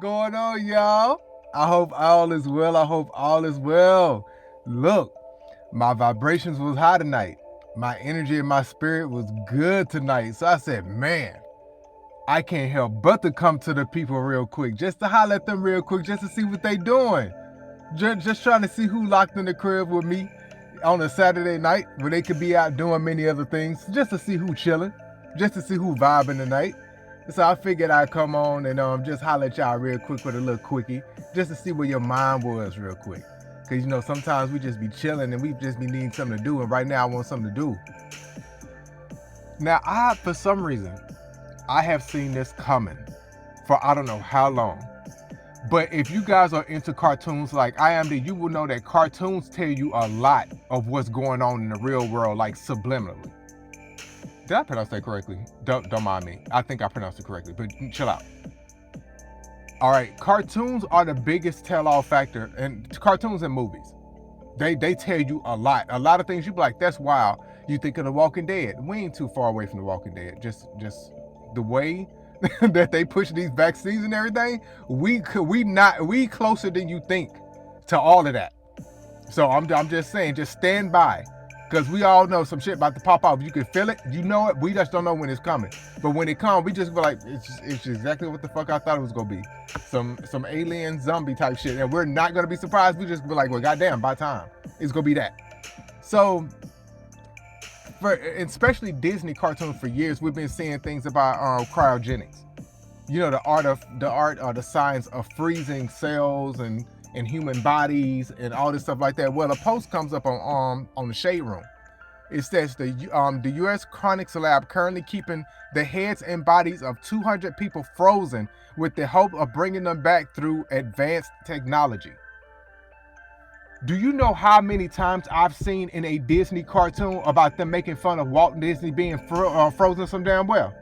going on, y'all? I hope all is well. I hope all is well. Look, my vibrations was high tonight. My energy and my spirit was good tonight. So I said, man, I can't help but to come to the people real quick, just to holler at them real quick, just to see what they doing. Just trying to see who locked in the crib with me on a Saturday night when they could be out doing many other things, just to see who chilling, just to see who vibing tonight. So I figured I'd come on and just holler at y'all real quick with a little quickie, just to see where your mind was real quick. Cause sometimes we just be chilling and we just be needing something to do, and right now I want something to do. Now for some reason, I have seen this coming for I don't know how long. But if you guys are into cartoons like I am, then you will know that cartoons tell you a lot of what's going on in the real world, like subliminally. Did I pronounce that correctly? Don't mind me. I think I pronounced it correctly, but chill out. All right, cartoons are the biggest tell-all factor, and cartoons and movies. They tell you a lot. A lot of things you be like, that's wild. You think of The Walking Dead. We ain't too far away from The Walking Dead. Just the way that they push these vaccines and everything, we closer than you think to all of that. So I'm just saying, just stand by, because we all know some shit about to pop off. You can feel it, you know it. We just don't know when it's coming. But when it comes, we just be like, it's exactly what the fuck I thought it was gonna be. Some alien zombie type shit, and we're not gonna be surprised. We just be like, well, goddamn, by time it's gonna be that. So, especially Disney cartoons, for years we've been seeing things about cryogenics. The art or the science of freezing cells and human bodies and all this stuff like that. Well, a post comes up on the Shade Room. It says the U.S. Chronics Lab currently keeping the heads and bodies of 200 people frozen with the hope of bringing them back through advanced technology. Do you know how many times I've seen in a Disney cartoon about them making fun of Walt Disney being frozen some damn well?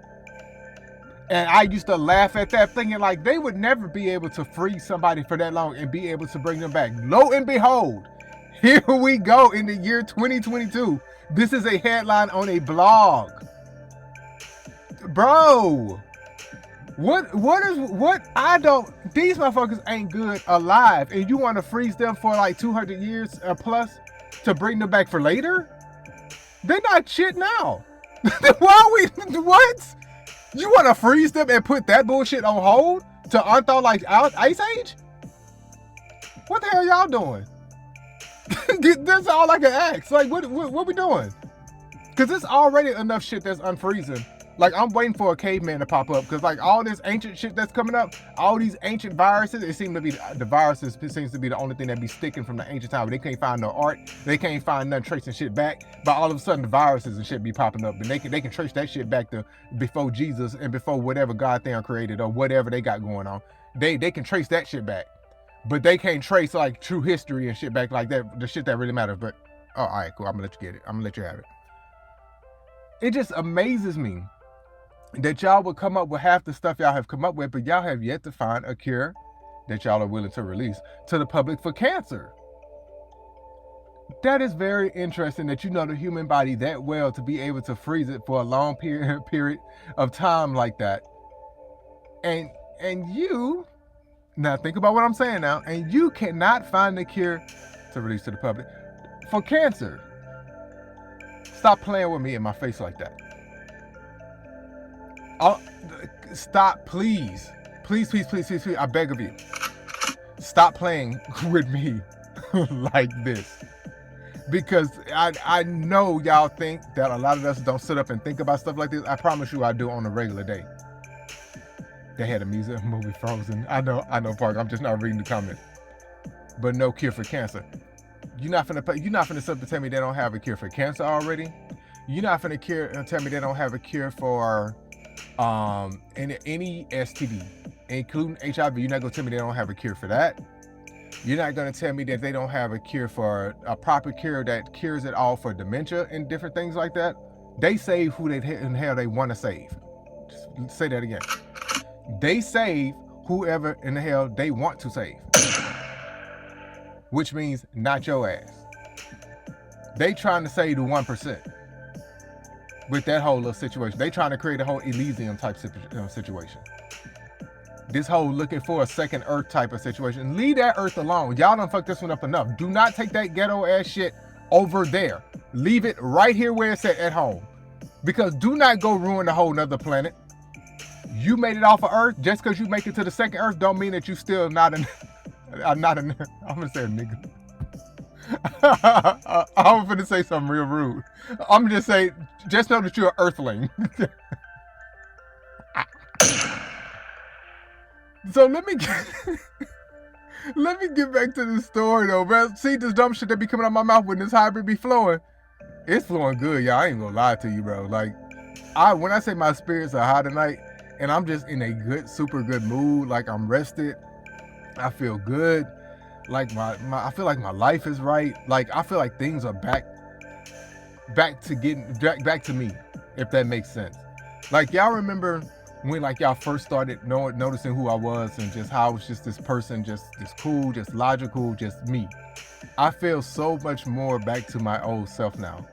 And I used to laugh at that, thinking like they would never be able to freeze somebody for that long and be able to bring them back. Lo and behold, here we go in the year 2022. This is a headline on a blog. Bro, these motherfuckers ain't good alive, and you want to freeze them for like 200 years plus to bring them back for later? They're not shit now. Why are we, what? You want to freeze them and put that bullshit on hold to unthaw like Ice Age? What the hell y'all doing? That's all I can ask. Like, what we doing? Because there's already enough shit that's unfreezing. Like, I'm waiting for a caveman to pop up, because like all this ancient shit that's coming up, all these ancient viruses, it seems to be the only thing that be sticking from the ancient time. They can't find no art, they can't find nothing tracing shit back, but all of a sudden the viruses and shit be popping up, and they can trace that shit back to before Jesus and before whatever God thing created or whatever they got going on. They can trace that shit back, but they can't trace like true history and shit back, like that, the shit that really matters. But all right, cool, I'm gonna let you get it. I'm gonna let you have it. It just amazes me that y'all would come up with half the stuff y'all have come up with, but y'all have yet to find a cure that y'all are willing to release to the public for cancer. That is very interesting, that you know the human body that well to be able to freeze it for a long period of time like that. And you, now think about what I'm saying now, and you cannot find a cure to release to the public for cancer. Stop playing with me in my face like that. Stop, please. Please, I beg of you. Stop playing with me like this. Because I know y'all think that a lot of us don't sit up and think about stuff like this. I promise you I do on a regular day. They had a music movie Frozen. I know, Park. I'm just not reading the comments. But no cure for cancer. You're not finna sit up and tell me they don't have a cure for cancer already. You're not finna tell me they don't have a cure for any STD, including HIV. You're not gonna tell me they don't have a cure for that. You're not gonna tell me that they don't have a cure for a proper cure that cures it all for dementia and different things like that. They save who in hell they want to save. Just say that again. They save whoever in the hell they want to save, which means not your ass. They trying to save the 1%. With that whole little situation, they trying to create a whole Elysium type situation. This whole looking for a second Earth type of situation. Leave that Earth alone. Y'all done fucked this one up enough. Do not take that ghetto ass shit over there. Leave it right here where it's at home. Because do not go ruin the whole nother planet. You made it off of Earth. Just because you make it to the second Earth don't mean that you still not an I'm gonna say a nigga. I'm gonna say something real rude. I'm gonna just say, just know that you're an Earthling. So let me get back to the story though, bro. See this dumb shit that be coming out my mouth when this hybrid be flowing. It's flowing good, y'all. I ain't gonna lie to you, bro. Like, when I say my spirits are high tonight, and I'm just in a good, super good mood, like I'm rested, I feel good. Like I feel like my life is right. Like I feel like things are back to me, if that makes sense. Like y'all remember when like y'all first started noticing who I was and just how I was just this person, just cool, just logical, just me. I feel so much more back to my old self now.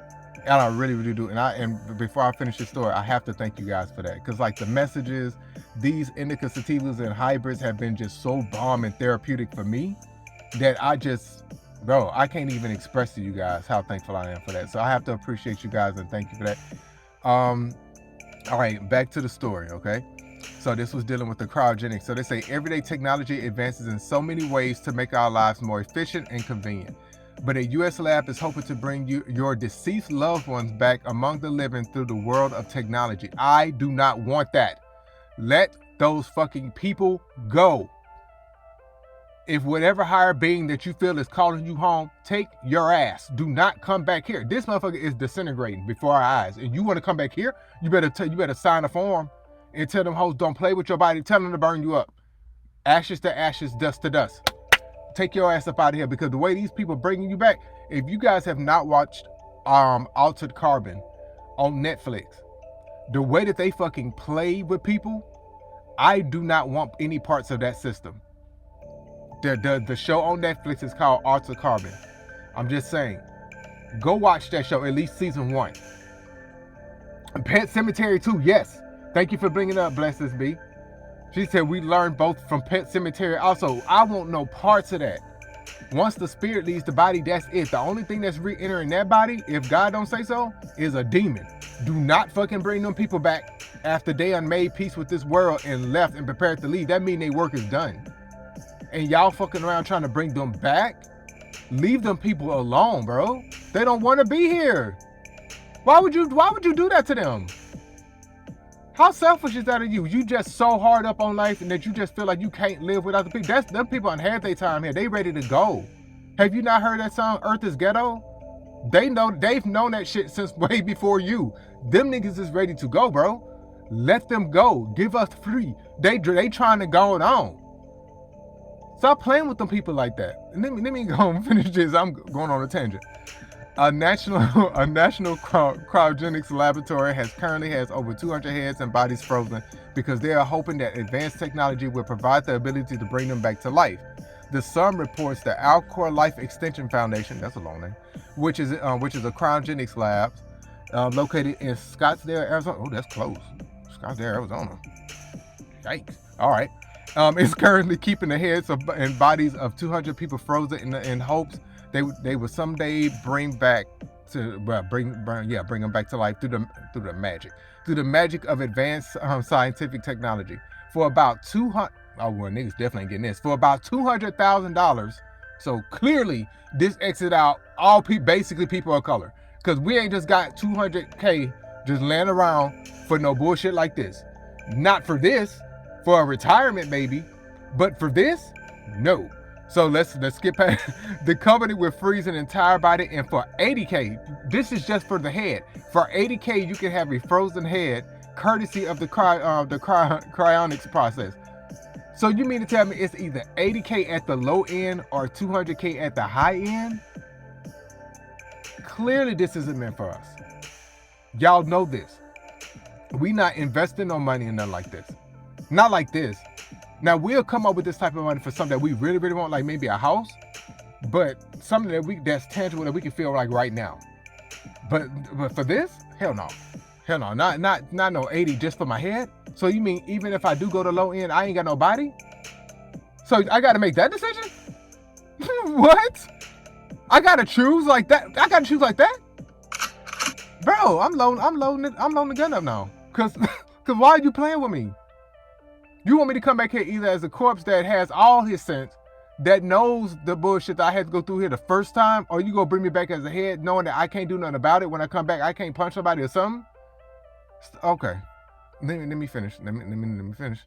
And I really, really do. And before I finish the story, I have to thank you guys for that. Because like the messages, these indica sativas and hybrids have been just so bomb and therapeutic for me that I can't even express to you guys how thankful I am for that. So I have to appreciate you guys and thank you for that. All right, back to the story, okay? So this was dealing with the cryogenics. So they say everyday technology advances in so many ways to make our lives more efficient and convenient. But a U.S. lab is hoping to bring your deceased loved ones back among the living through the world of technology. I do not want that. Let those fucking people go. If whatever higher being that you feel is calling you home, take your ass. Do not come back here. This motherfucker is disintegrating before our eyes. And you want to come back here? You better sign a form and tell them hoes don't play with your body. Tell them to burn you up. Ashes to ashes, dust to dust. Take your ass up out of here, because the way these people bringing you back, if you guys have not watched Altered Carbon on Netflix, the way that they fucking play with people, I do not want any parts of that system. The show on Netflix is called Altered Carbon. I'm just saying, go watch that show, at least season 1. Pet Cemetery 2, yes. Thank you for bringing it up, bless this be. She said we learned both from Pet Cemetery. Also, I want no parts of that. Once the spirit leaves the body, that's it. The only thing that's re-entering that body, if God don't say so, is a demon. Do not fucking bring them people back after they done made peace with this world and left and prepared to leave. That mean their work is done. And y'all fucking around trying to bring them back? Leave them people alone, bro. They don't want to be here. Why would you do that to them? How selfish is that of you? You just so hard up on life and that you just feel like you can't live without the people. Them people on had their time here. They ready to go. Have you not heard that song, Earth is Ghetto? They've known that shit since way before you. Them niggas is ready to go, bro. Let them go. Give us free. They trying to go on. Stop playing with them people like that. And let me go and finish this. I'm going on a tangent. A national cryogenics laboratory currently has over 200 heads and bodies frozen because they are hoping that advanced technology will provide the ability to bring them back to life. The Sun reports that Alcor Life Extension Foundation, that's a long name, which is a cryogenics lab located in Scottsdale, Arizona. Oh, that's close. Scottsdale, Arizona. Yikes. All right. Is currently keeping the heads and bodies of 200 people frozen in hopes they will someday bring them back to life through the magic of advanced scientific technology. For about niggas definitely ain't getting this. For about $200,000. So clearly this exit out all basically people of color, because we ain't just got $200K just laying around for no bullshit like this. Not for this. For a retirement maybe, but for this, no. So let's skip past. The company will freeze an entire body, and for $80K, this is just for the head. For $80K, you can have a frozen head, courtesy of the cryonics process. So you mean to tell me it's either $80K at the low end or $200K at the high end? Clearly, this isn't meant for us. Y'all know this. We not investing no money in nothing like this. Not like this. Now we'll come up with this type of money for something that we really, really want, like maybe a house, but something that's tangible that we can feel like right now. But for this, hell no, not no 80 just for my head. So you mean even if I do go to low end, I ain't got no body? So I got to make that decision? What? I got to choose like that? I got to choose like that? Bro, I'm loading the gun up now. Cause why are you playing with me? You want me to come back here either as a corpse that has all his sense, that knows the bullshit that I had to go through here the first time, or you gonna bring me back as a head knowing that I can't do nothing about it when I come back? I can't punch somebody or something? Okay. Let me finish. Let me finish.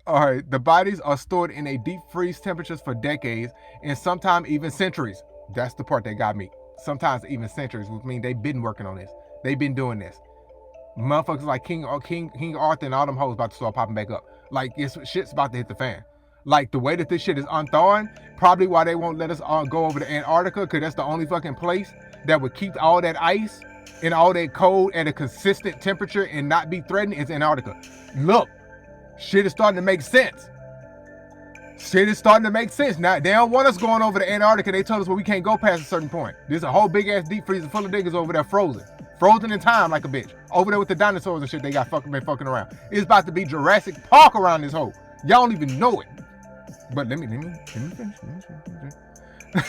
All right. The bodies are stored in a deep freeze temperatures for decades and sometimes even centuries. That's the part that got me. Sometimes even centuries, which means they've been working on this. They've been doing this. Motherfuckers like King Arthur and all them hoes about to start popping back up. Like, shit's about to hit the fan. Like, the way that this shit is unthawing, probably why they won't let us go over to Antarctica, because that's the only fucking place that would keep all that ice and all that cold at a consistent temperature and not be threatened is Antarctica. Look, shit is starting to make sense. Shit is starting to make sense. Now, they don't want us going over to Antarctica. They told us, well, we can't go past a certain point. There's a whole big-ass deep freezer full of niggas over there frozen. Frozen in time like a bitch. Over there with the dinosaurs and shit they got been fucking around. It's about to be Jurassic Park around this hole. Y'all don't even know it. But let me finish.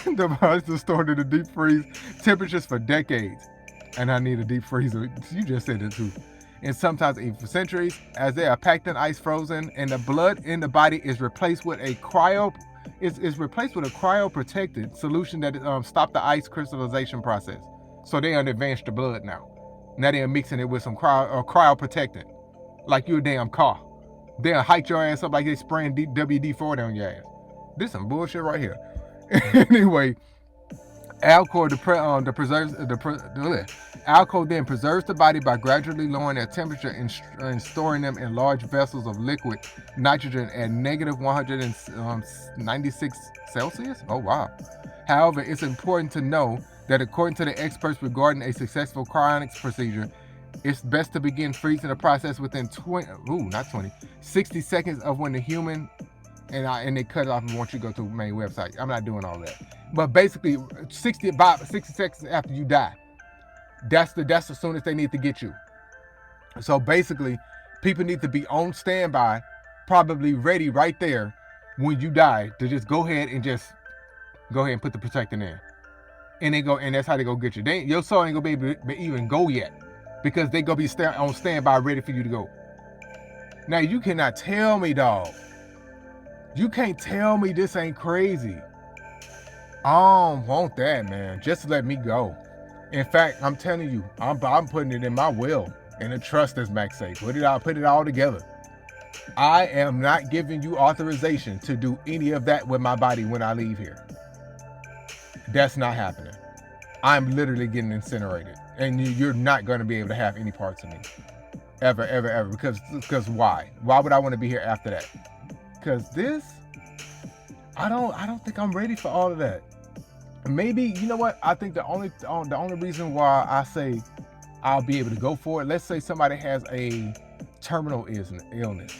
The bodies are stored in the deep freeze temperatures for decades. And I need a deep freezer. You just said it too. And sometimes even for centuries, as they are packed in ice frozen, and the blood in the body is replaced with a cryoprotected solution that stop the ice crystallization process. So they advanced the blood now. Now they're mixing it with some cryoprotectant, like you a damn car. They'll hike your ass up like they spraying WD-40 on your ass. This some bullshit right here. Anyway, alcohol then preserves the body by gradually lowering their temperature and storing them in large vessels of liquid nitrogen at negative 196 Celsius. Oh wow. However, it's important to know that according to the experts regarding a successful cryonics procedure, it's best to begin freezing the process within 60 seconds of when the human, and they cut it off and want you to go to the main website. I'm not doing all that. But basically, 60 seconds after you die, that's the soonest they need to get you. So basically, people need to be on standby, probably ready right there when you die to just go ahead and put the protectant in. And that's how they go get you. Your soul ain't gonna be able to even go yet, because they gonna be on standby ready for you to go. Now you cannot tell me, dog. You can't tell me this ain't crazy. I don't want that, man. Just let me go. In fact, I'm telling you, I'm putting it in my will, in a trust, as Max say. Put it all together. I am not giving you authorization to do any of that with my body when I leave here. That's not happening. I'm literally getting incinerated, and you're not going to be able to have any parts of me, ever. Because why? Why would I want to be here after that? Because this, I don't think I'm ready for all of that. Maybe, you know what? I think the only reason why I say I'll be able to go for it, let's say somebody has a terminal illness,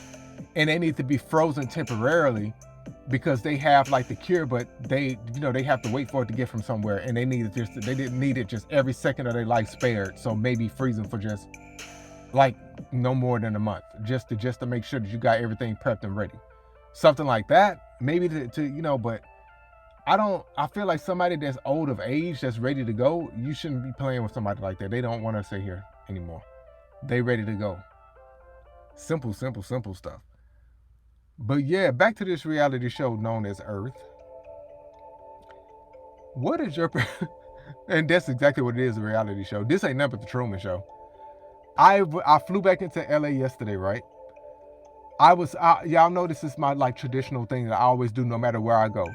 and they need to be frozen temporarily, because they have like the cure, but they have to wait for it to get from somewhere, and they didn't need it just every second of their life spared. So maybe freeze them for just like no more than a month, just to make sure that you got everything prepped and ready, something like that. Maybe but I feel like somebody that's old of age, that's ready to go, you shouldn't be playing with somebody like that. They don't want to stay here anymore. They ready to go. Simple stuff. But yeah, back to this reality show known as Earth. What is your... and that's exactly what it is, a reality show. This ain't nothing but the Truman Show. I flew back into LA yesterday, right? Y'all know this is my like traditional thing that I always do no matter where I go.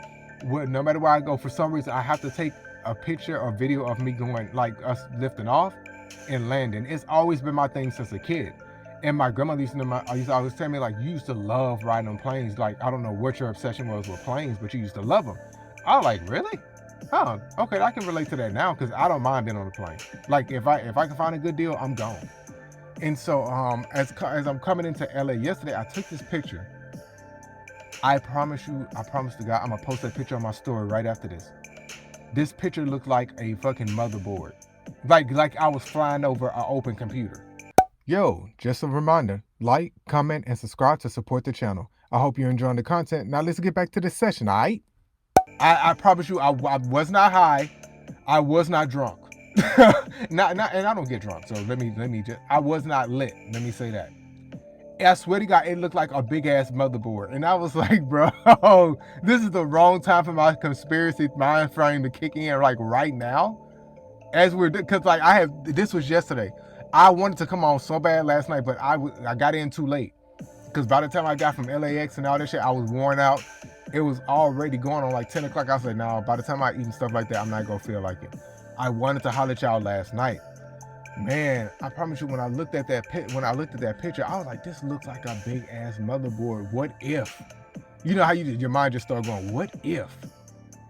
No matter where I go, for some reason, I have to take a picture or video of me going, like us lifting off and landing. It's always been my thing since a kid. And my grandma used to always tell me, like, you used to love riding on planes. Like, I don't know what your obsession was with planes, but you used to love them. I was like, really? Oh, okay, I can relate to that now, because I don't mind being on a plane. Like, if I can find a good deal, I'm gone. And so as I'm coming into LA yesterday, I took this picture. I promise to God, I'm gonna post that picture on my story right after this. This picture looked like a fucking motherboard. Like I was flying over an open computer. Yo, just a reminder, like, comment, and subscribe to support the channel. I hope you're enjoying the content. Now let's get back to this session, all right? I promise you, I was not high. I was not drunk. And I don't get drunk, so let me just, I was not lit. Let me say that. I swear to God, it looked like a big ass motherboard. And I was like, bro, this is the wrong time for my conspiracy mind frame to kick in, like right now. As we're, because like this was yesterday. I wanted to come on so bad last night, but I got in too late. Because by the time I got from LAX and all that shit, I was worn out. It was already going on like 10 o'clock. I was like, no, by the time I eat and stuff like that, I'm not going to feel like it. I wanted to holler at y'all last night. Man, I promise you, when I looked at that picture, I was like, this looks like a big ass motherboard. What if? You know how your mind just started going, what if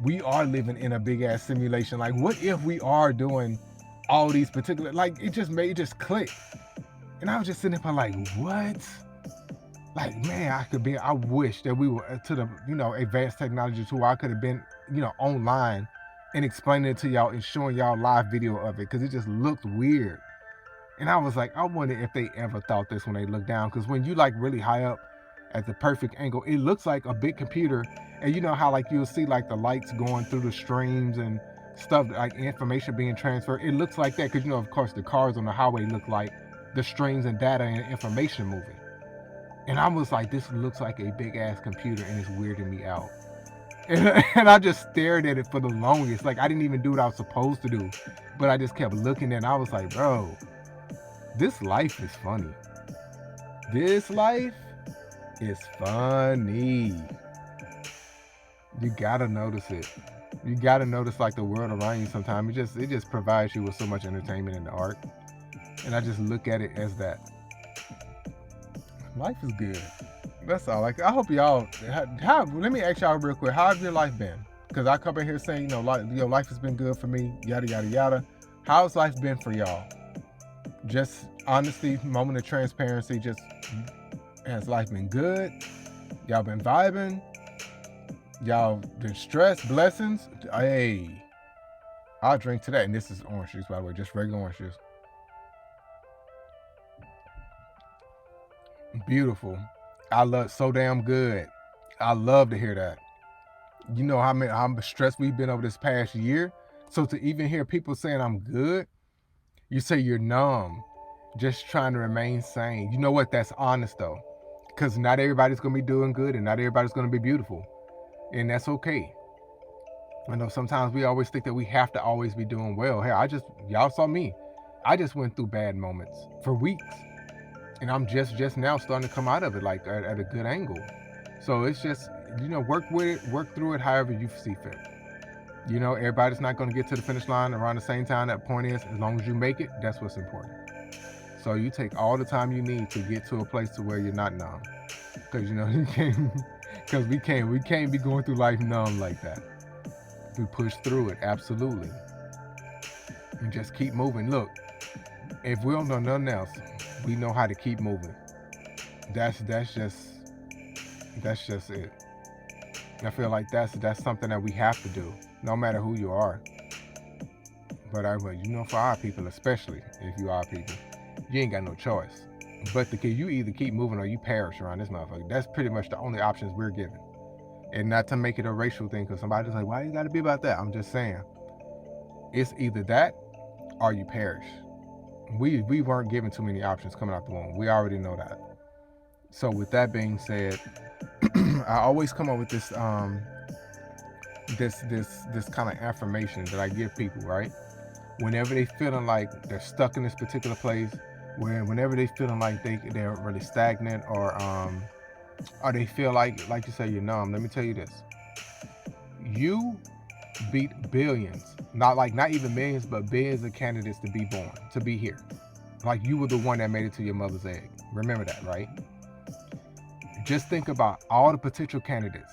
we are living in a big ass simulation? Like, what if we are doing all these particular, like, it just clicked. And I was just sitting there like, what? Like, man, I wish that we were to the, advanced technology to where I could have been, online and explaining it to y'all and showing y'all live video of it, because it just looked weird. And I was like, I wonder if they ever thought this when they looked down, because when you like really high up at the perfect angle, it looks like a big computer. And you know how like you'll see like the lights going through the streams and stuff, like information being transferred. It looks like that because, of course, the cars on the highway look like the streams and data and information moving. And I was like, this looks like a big ass computer, and it's weirding me out. And I just stared at it for the longest. Like, I didn't even do what I was supposed to do, but I just kept looking, and I was like, bro, this life is funny. This life is funny. You gotta notice it. You gotta notice like the world around you sometimes. It just provides you with so much entertainment and art. And I just look at it as that. Life is good. That's all. Like, I hope y'all, let me ask y'all real quick, how have your life been? Because I come in here saying, life has been good for me, yada, yada, yada. How's life been for y'all? Just honesty, moment of transparency, just, has life been good? Y'all been vibing? Y'all been stressed? Blessings? Hey, I'll drink to that. And this is orange juice, by the way, just regular orange juice. Beautiful. I love, so damn good. I love to hear that. You know how stressed we've been over this past year. So to even hear people saying I'm good, you say you're numb, just trying to remain sane. You know what? That's honest though, because not everybody's gonna be doing good, and not everybody's gonna be beautiful, and that's okay. I know sometimes we always think that we have to always be doing well. Hey, y'all saw me. I just went through bad moments for weeks. And I'm just now starting to come out of it, like at a good angle. So it's just, work with it, work through it however you see fit. Everybody's not going to get to the finish line around the same time that point is. As long as you make it, that's what's important. So you take all the time you need to get to a place to where you're not numb. Because, you can't, because we can't be going through life numb like that. We push through it, absolutely. And just keep moving. Look, if we don't know nothing else, we know how to keep moving. That's just it. I feel like that's something that we have to do, no matter who you are. But for our people, especially if you are people, you ain't got no choice. But you either keep moving or you perish around this motherfucker. That's pretty much the only options we're given. And not to make it a racial thing, because somebody's like, why you gotta be about that? I'm just saying, it's either that or you perish. We weren't given too many options coming out the womb. We already know that. So with that being said, I always come up with this this kind of affirmation that I give people, right? Whenever they feeling like they're stuck in this particular place, whenever they feeling like they're really stagnant, or they feel like you say you're numb, let me tell you this. You beat billions, not even millions, but billions of candidates to be born, to be here. Like, you were the one that made it to your mother's egg. Remember that, right? Just think about all the potential candidates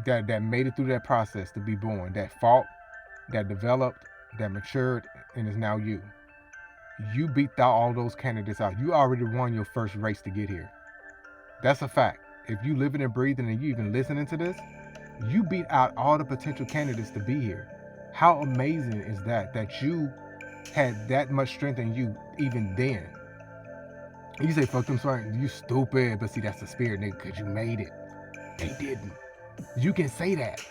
that made it through that process to be born, that fought, that developed, that matured, and is now you. You beat out all those candidates out. You already won your first race to get here. That's a fact. If you living and breathing and you even listening to this, you beat out all the potential candidates to be here. How amazing is that you had that much strength in you even then? You say fuck them smart, you stupid. But see, that's the spirit, nigga, because you made it. They didn't. You can say that.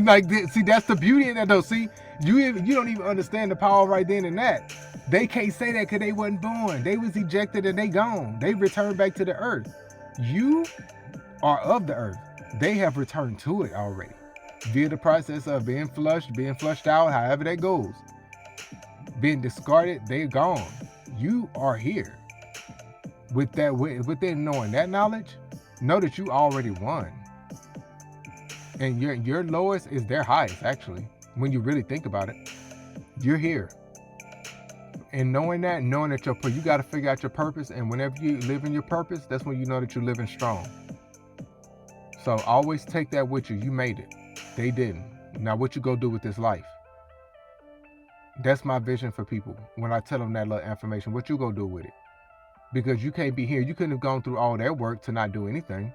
Like, see, that's the beauty in that, though. See, you don't even understand the power right then and that. They can't say that because they wasn't born. They was ejected and they gone. They returned back to the earth. You are of the earth. They have returned to it already via the process of being flushed out, however that goes. Being discarded, they're gone. You are here. Within knowing that knowledge, know that you already won. And your lowest is their highest, actually, when you really think about it. You're here. And knowing that you got to figure out your purpose, and whenever you live in your purpose, that's when you know that you're living strong. So always take that with you. You made it. They didn't. Now what you go do with this life? That's my vision for people. When I tell them that little information, what you go do with it? Because you can't be here. You couldn't have gone through all their work to not do anything.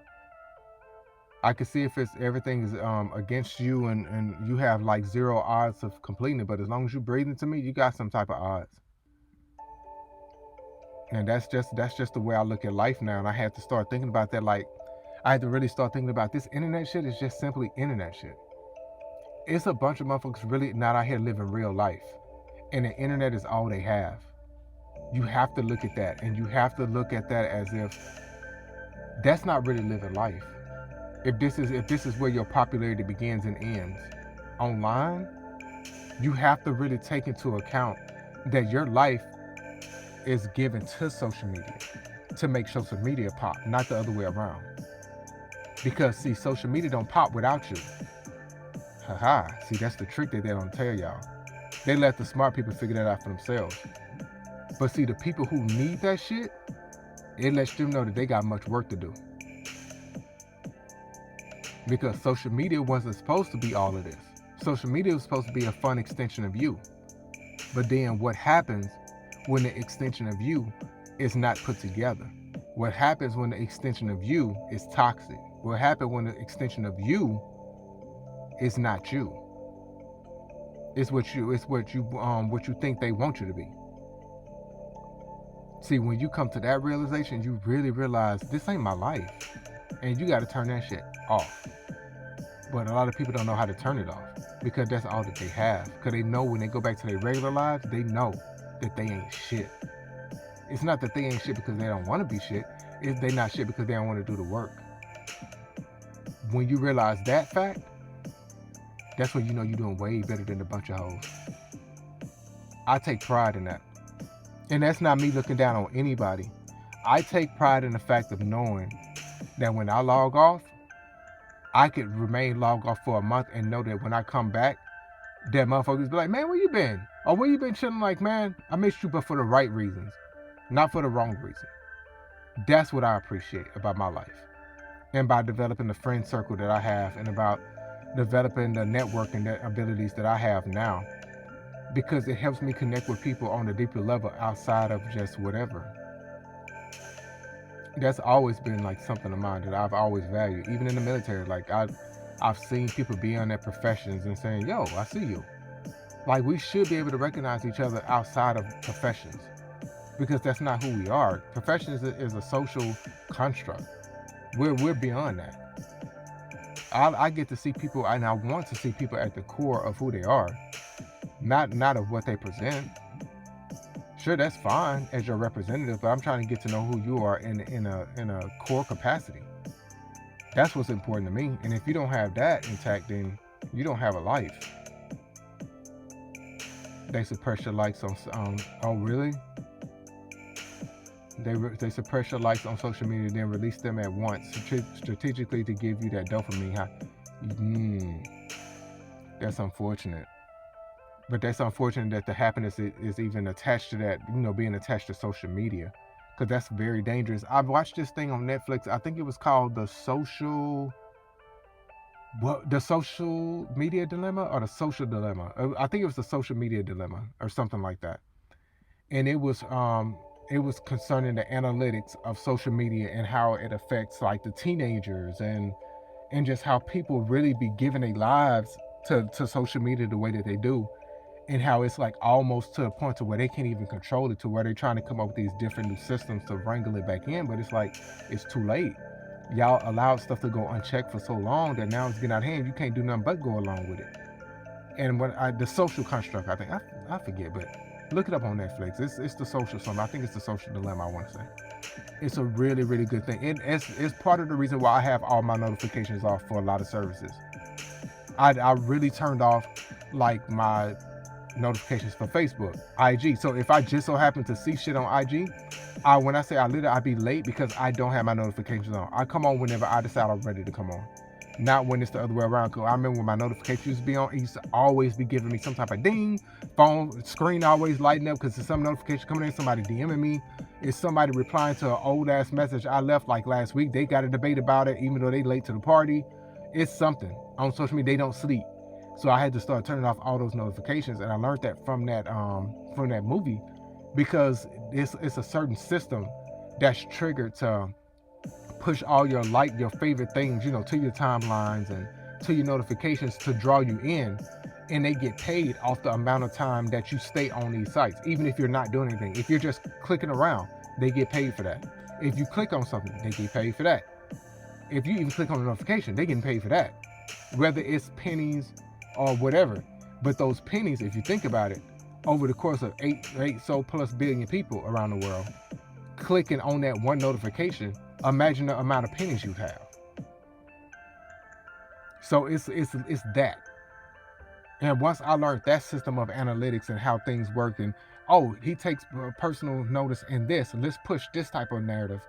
I can see if everything is against you and you have like 0 odds of completing it. But as long as you're breathing to me, you got some type of odds. And that's just the way I look at life now. And I had to start thinking about that. Like, I had to really start thinking about this internet shit is just simply internet shit. It's a bunch of motherfuckers really not out here living real life. And the internet is all they have. You have to look at that. And you have to look at that as if that's not really living life. If this is where your popularity begins and ends online, you have to really take into account that your life is given to social media to make social media pop, not the other way around. Because see, social media don't pop without you. Haha. See, that's the trick that they don't tell y'all. They let the smart people figure that out for themselves. But see, the people who need that shit, it lets them know that they got much work to do. Because social media wasn't supposed to be all of this. Social media was supposed to be a fun extension of you. But then what happens when the extension of you is not put together? What happens when the extension of you is toxic? What happens when the extension of you is not you? It's what you think they want you to be. See, when you come to that realization, you really realize this ain't my life. And you got to turn that shit off. But a lot of people don't know how to turn it off because that's all that they have. Because they know when they go back to their regular lives, they know that they ain't shit. It's not that they ain't shit because they don't want to be shit. It's they not shit because they don't want to do the work. When you realize that fact, that's when you know you're doing way better than a bunch of hoes. I take pride in that. And that's not me looking down on anybody. I take pride in the fact of knowing that when I log off, I could remain logged off for a month and know that when I come back, that motherfuckers be like, man, where you been? Or where you been chilling? Like, man, I missed you, but for the right reasons, not for the wrong reason. That's what I appreciate about my life. And by developing the friend circle that I have and about developing the networking abilities that I have now, because it helps me connect with people on a deeper level outside of just whatever. That's always been like something of mine that I've always valued, even in the military. Like I've seen people be on their professions and saying, yo, I see you. Like we should be able to recognize each other outside of professions because that's not who we are. Professions is a social construct. We're beyond that. I get to see people and I want to see people at the core of who they are, not of what they present. Sure, that's fine as your representative, but I'm trying to get to know who you are in a core capacity. That's what's important to me. And if you don't have that intact, then you don't have a life. They suppress your likes on oh really? They suppress your likes on social media, then release them at once strategically to give you that dopamine high. That's unfortunate. But that's unfortunate that the happiness is even attached to that, being attached to social media. Because that's very dangerous. I've watched this thing on Netflix. I think it was called The Social Media Dilemma or The Social Dilemma. I think it was The Social Media Dilemma or something like that. And it was concerning the analytics of social media and how it affects like the teenagers and just how people really be giving their lives to social media the way that they do. and how it's like almost to a point to where they can't even control it, to where they're trying to come up with these different new systems to wrangle it back in. But it's like, it's too late. Y'all allowed stuff to go unchecked for so long that now it's getting out of hand. You can't do nothing but go along with it. And when the social construct, I think I forget, but look it up on Netflix. It's the social something. I think it's the social dilemma. I want to say it's a really really good thing. It's part of the reason why I have all my notifications off for a lot of services. I really turned off like my notifications for Facebook, IG. So if I just so happen to see shit on IG, when I say I literally, I be late because I don't have my notifications on. I come on whenever I decide I'm ready to come on, not when it's the other way around. Cause I remember when my notifications used to be on, it used to always be giving me some type of ding, phone screen always lighting up because there's some notification coming in, somebody DMing me, it's somebody replying to an old ass message I left like last week. They got a debate about it, even though they late to the party. It's something on social media. They don't sleep. So I had to start turning off all those notifications, and I learned that from that movie, because it's a certain system that's triggered to push all your favorite things, to your timelines and to your notifications to draw you in, and they get paid off the amount of time that you stay on these sites, even if you're not doing anything. If you're just clicking around, they get paid for that. If you click on something, they get paid for that. If you even click on a notification, they getting paid for that, whether it's pennies or whatever. But those pennies, if you think about it, over the course of 8 so plus billion people around the world, clicking on that one notification, imagine the amount of pennies you have. So it's that. And once I learned that system of analytics and how things work, and he takes personal notice in this, and let's push this type of narrative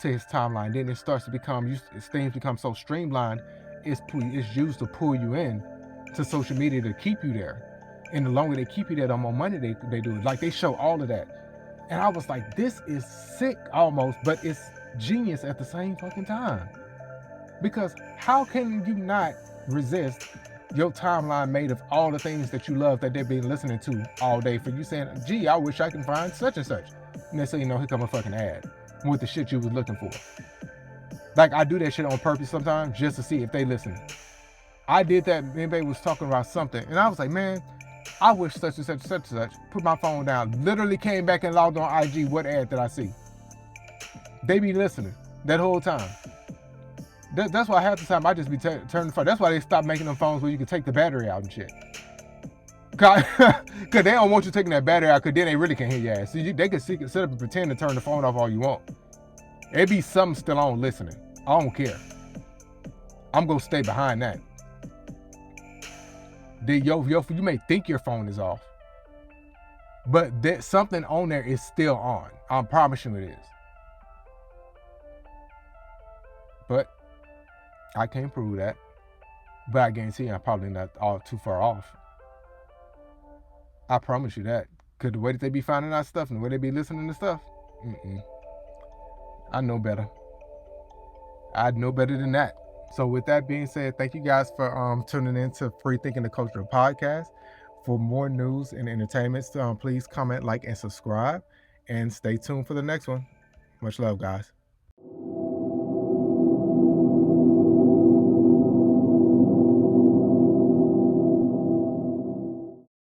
to his timeline, then it starts to become, things become so streamlined, it's used to pull you in to social media to keep you there. And the longer they keep you there, the more money they do it. Like, they show all of that. And I was like, this is sick almost, but it's genius at the same fucking time. Because how can you not resist your timeline made of all the things that you love that they've been listening to all day, for you saying, gee, I wish I can find such and such. And then so here come a fucking ad with the shit you was looking for. Like, I do that shit on purpose sometimes just to see if they listen. I did that. Anybody was talking about something, and I was like, man, I wish such and such and such and such. Put my phone down. Literally came back and logged on IG. What ad did I see? They be listening that whole time. That's why half the time I just be turning the phone. That's why they stopped making them phones where you can take the battery out and shit. Cause they don't want you taking that battery out, because then they really can't hear your ass. So they can sit up and pretend to turn the phone off all you want. It be something still on listening. I don't care. I'm gonna stay behind that. You may think your phone is off, but that something on there is still on. I promise you it is. But I can't prove that. But I guarantee you I'm probably not all too far off. I promise you that. Because the way that they be finding out stuff and the way they be listening to stuff, I know better. I know better than that. So with that being said, thank you guys for tuning in to Free Thinking the Culture podcast. For more news and entertainment, please comment, like, and subscribe. And stay tuned for the next one. Much love, guys.